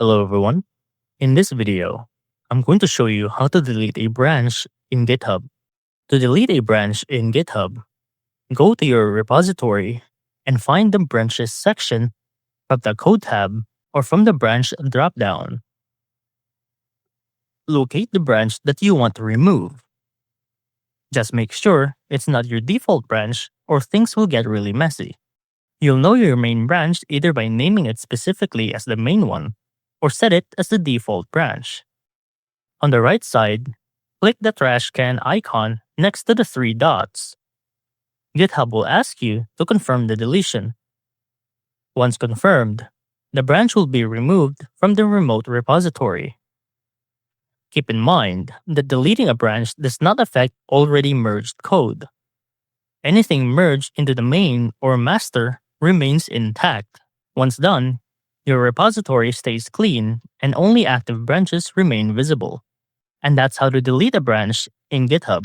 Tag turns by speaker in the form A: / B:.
A: Hello everyone. In this video, I'm going to show you how to delete a branch in GitHub. To delete a branch in GitHub, go to your repository and find the branches section from the code tab or from the branch dropdown. Locate the branch that you want to remove. Just make sure it's not your default branch or things will get really messy. You'll know your main branch either by naming it specifically as the main one or set it as the default branch. On the right side, click the trash can icon next to the three dots. GitHub will ask you to confirm the deletion. Once confirmed, the branch will be removed from the remote repository. Keep in mind that deleting a branch does not affect already merged code. Anything merged into the main or master remains intact. Once done, your repository stays clean and only active branches remain visible. And that's how to delete a branch in GitHub.